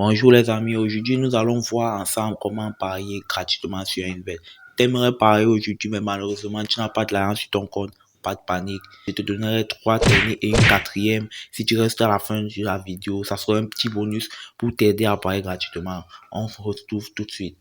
Bonjour les amis, aujourd'hui nous allons voir ensemble comment parier gratuitement sur un bet. T'aimerais parier aujourd'hui mais malheureusement tu n'as pas de l'argent sur ton compte, pas de panique. Je te donnerai 3 techniques et une quatrième. Si tu restes à la fin de la vidéo, ça sera un petit bonus pour t'aider à parier gratuitement. On se retrouve tout de suite.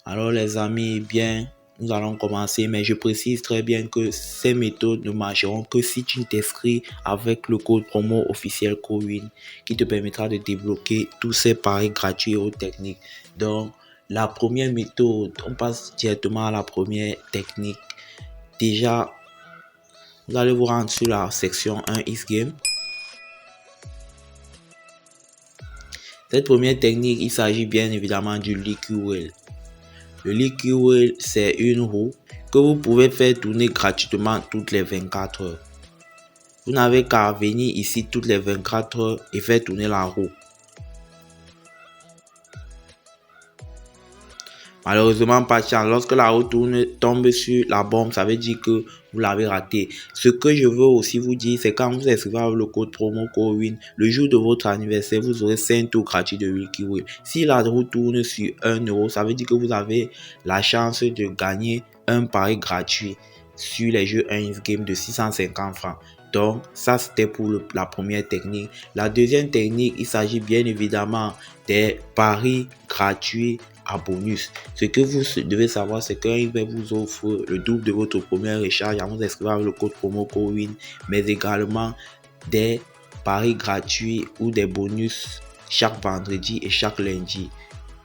Alors les amis, bien, nous allons commencer, mais je précise très bien que ces méthodes ne marcheront que si tu t'inscris avec le code promo officiel COWIN qui te permettra de débloquer tous ces paris gratuits et autres techniques. Donc, la première méthode, on passe directement à la première technique. Déjà, vous allez vous rendre sur la section 1x Game. Cette première technique, il s'agit bien évidemment du Liquid Wheel. Le Liquid Wheel, c'est une roue que vous pouvez faire tourner gratuitement toutes les 24 heures. Vous n'avez qu'à venir ici toutes les 24 heures et faire tourner la roue. Malheureusement, pas de chance. Lorsque la roue tombe sur la bombe, ça veut dire que vous l'avez raté. Ce que je veux aussi vous dire, c'est quand vous inscrivez avec le code promo COWIN, le jour de votre anniversaire, vous aurez 5 tours gratuits de Liquid Wheel. Si la roue tourne sur 1 euro, ça veut dire que vous avez la chance de gagner un pari gratuit sur les jeux 1x Game de 650 francs. Donc, ça c'était pour la première technique. La deuxième technique, il s'agit bien évidemment des paris gratuits à bonus. Ce que vous devez savoir, c'est qu'un eBay vous offre le double de votre première recharge en vous inscrivant avec le code promo COWIN, mais également des paris gratuits ou des bonus chaque vendredi et chaque lundi.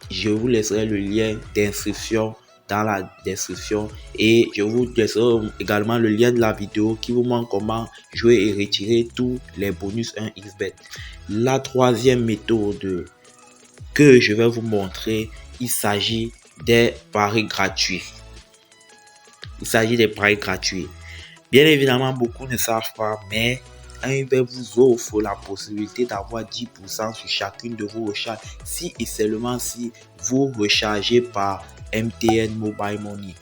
Je vous laisserai le lien d'inscription dans la description et je vous laisserai également le lien de la vidéo qui vous montre comment jouer et retirer tous les bonus 1xBet. La troisième méthode que je vais vous montrer, il s'agit des paris gratuits. Bien évidemment, beaucoup ne savent pas, mais eBay vous offre la possibilité d'avoir 10% sur chacune de vos recharges si et seulement si vous rechargez par MTN Mobile Money.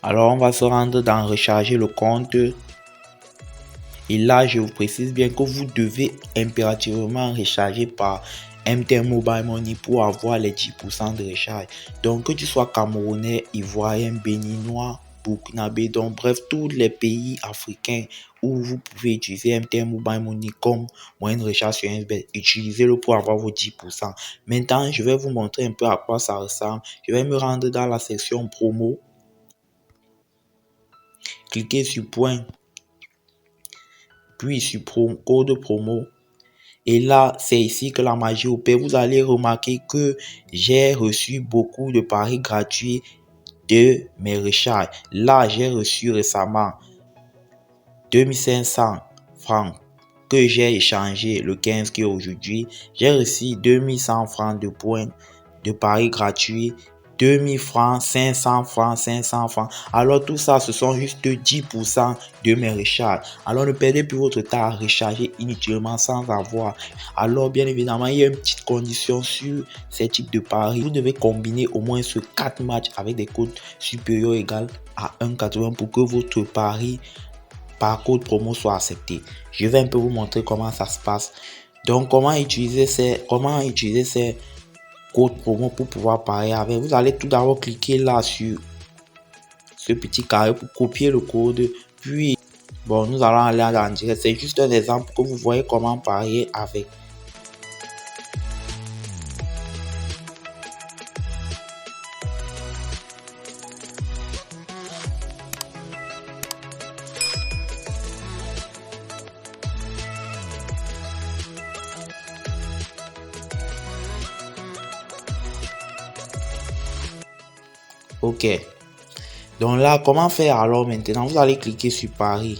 Alors, on va se rendre dans recharger le compte. Et là, je vous précise bien que vous devez impérativement recharger par MTN Mobile Money pour avoir les 10% de recharge. Donc, que tu sois camerounais, ivoirien, béninois, burkinabé, donc bref, tous les pays africains où vous pouvez utiliser MTN Mobile Money comme moyen de recharge sur eBet, utilisez-le pour avoir vos 10%. Maintenant, je vais vous montrer un peu à quoi ça ressemble. Je vais me rendre dans la section promo. Cliquez sur point, puis sur code promo. Et là, c'est ici que la magie opère. Vous allez remarquer que j'ai reçu beaucoup de paris gratuits de mes recharges. Là, j'ai reçu récemment 2500 francs que j'ai échangé le 15 qui est aujourd'hui. J'ai reçu 2100 francs de points de paris gratuits. 2000 francs, 500 francs, 500 francs. Alors tout ça, ce sont juste 10% de mes recharges. Alors ne perdez plus votre temps à recharger inutilement sans avoir. Alors bien évidemment, il y a une petite condition sur ces types de paris. Vous devez combiner au moins ce 4 matchs avec des codes supérieurs ou égaux à 1,80 pour que votre pari par code promo soit accepté. Je vais un peu vous montrer comment ça se passe. Donc comment utiliser ces code promo pour pouvoir parier avec. Vous allez tout d'abord cliquer là sur ce petit carré pour copier le code, puis bon, nous allons aller en direct. C'est juste un exemple que vous voyez comment parier avec. Ok, donc là, comment faire alors maintenant? Vous allez cliquer sur Paris.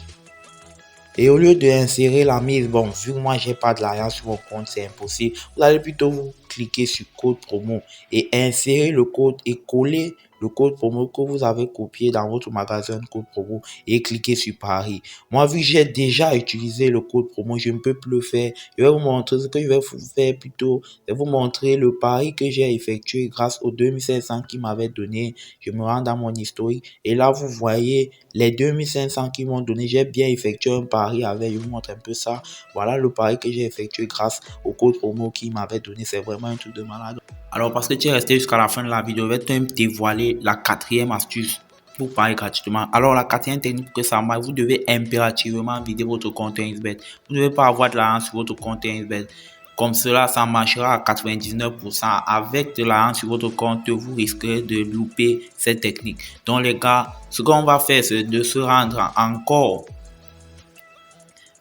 Et au lieu d'insérer la mise, bon, vu que moi, j'ai pas de l'argent sur mon compte, c'est impossible. Vous allez plutôt vous cliquez sur code promo et insérez le code et collez le code promo que vous avez copié dans votre magasin de code promo et cliquez sur Paris. Moi, vu que j'ai déjà utilisé le code promo, je ne peux plus le faire. Je vais vous montrer ce que je vais vous faire plutôt. Je vais vous montrer le pari que j'ai effectué grâce aux 2500 qu'ils m'avaient donné. Je me rends dans mon historique et là, vous voyez les 2500 qu'ils m'ont donné. J'ai bien effectué un pari avec. Je vous montre un peu ça. Voilà le pari que j'ai effectué grâce au code promo qu'ils m'avaient donné. C'est vraiment un truc de malade. Alors, parce que tu es resté jusqu'à la fin de la vidéo, je vais te dévoiler la quatrième astuce pour parier gratuitement. Alors, la quatrième technique que ça marche, vous devez impérativement vider votre compte 1xBet. Vous ne devez pas avoir de l'argent sur votre compte 1xBet. Comme cela, ça marchera à 99%. Avec de l'argent sur votre compte, vous risquerez de louper cette technique. Donc, les gars, ce qu'on va faire, c'est de se rendre encore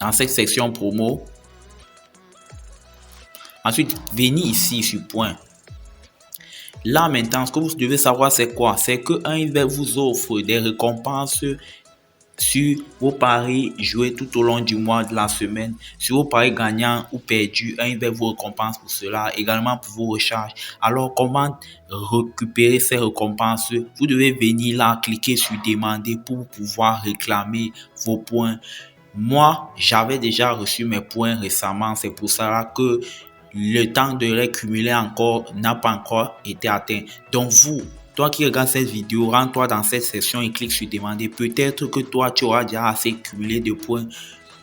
dans cette section promo. Ensuite, venez ici sur point. Là maintenant, ce que vous devez savoir, c'est quoi? C'est que 1xBet vous offre des récompenses sur vos paris joués tout au long du mois, de la semaine, sur vos paris gagnants ou perdus. 1xBet vous récompense pour cela, également pour vos recharges. Alors, comment récupérer ces récompenses? Vous devez venir là, cliquer sur demander pour pouvoir réclamer vos points. Moi, j'avais déjà reçu mes points récemment, c'est pour cela que le temps de les cumuler encore n'a pas encore été atteint. Donc toi qui regardes cette vidéo, rends-toi dans cette section et clique sur demander. Peut-être que toi, tu auras déjà assez cumulé de points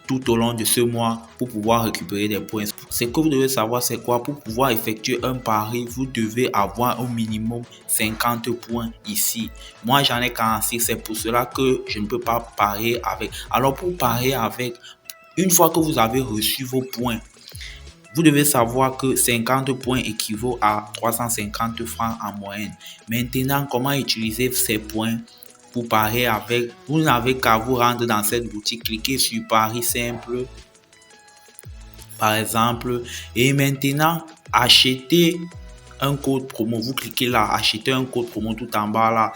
tout au long de ce mois pour pouvoir récupérer des points. Ce que vous devez savoir, c'est quoi? Pour pouvoir effectuer un pari, vous devez avoir au minimum 50 points ici. Moi, j'en ai 46, c'est pour cela que je ne peux pas parier avec. Alors, pour parier avec, une fois que vous avez reçu vos points, vous devez savoir que 50 points équivaut à 350 francs en moyenne. Maintenant, comment utiliser ces points pour parier avec? Vous n'avez qu'à vous rendre dans cette boutique, cliquez sur Paris simple, par exemple, et maintenant, achetez un code promo. Vous cliquez là, achetez un code promo tout en bas là.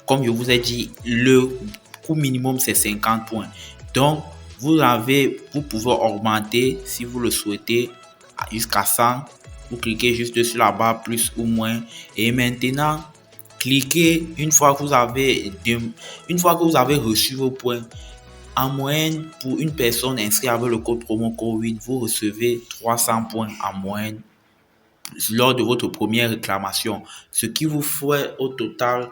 Comme je vous ai dit, le coût minimum, c'est 50 points. Donc, vous pouvez augmenter si vous le souhaitez jusqu'à 100. Vous cliquez juste sur la barre plus ou moins. Et maintenant, cliquez une fois que vous avez reçu vos points. En moyenne, pour une personne inscrite avec le code promo COWIN, vous recevez 300 points en moyenne lors de votre première réclamation. Ce qui vous fait au total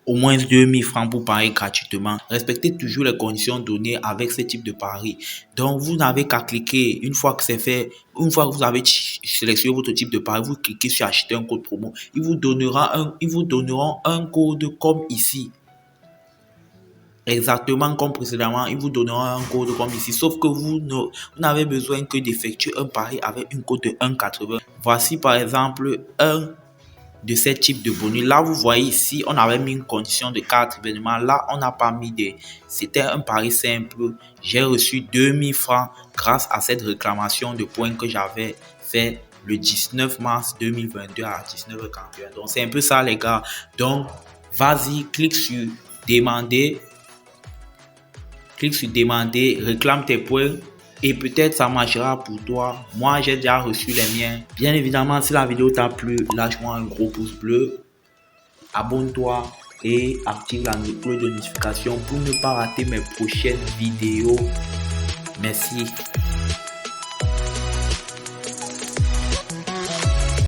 au moins 2000 francs pour parier gratuitement. Respectez toujours les conditions données avec ce type de pari. Donc, vous n'avez qu'à cliquer. Une fois que c'est fait, une fois que vous avez sélectionné votre type de pari, vous cliquez sur acheter un code promo. Ils vous donneront un code comme ici. Exactement comme précédemment, ils vous donneront un code comme ici. Sauf que vous n'avez besoin que d'effectuer un pari avec une cote de 1,80. Voici par exemple un de ces types de bonus. Là, vous voyez ici, on avait mis une condition de 4 événements. Là, on n'a pas mis C'était un pari simple. J'ai reçu 2000 francs grâce à cette réclamation de points que j'avais fait le 19 mars 2022 à 19h41. Donc, c'est un peu ça, les gars. Donc, vas-y, clique sur demander. Clique sur demander, réclame tes points. Et peut-être ça marchera pour toi. Moi, j'ai déjà reçu les miens. Bien évidemment, si la vidéo t'a plu, lâche-moi un gros pouce bleu. Abonne-toi et active la cloche de notification pour ne pas rater mes prochaines vidéos. Merci.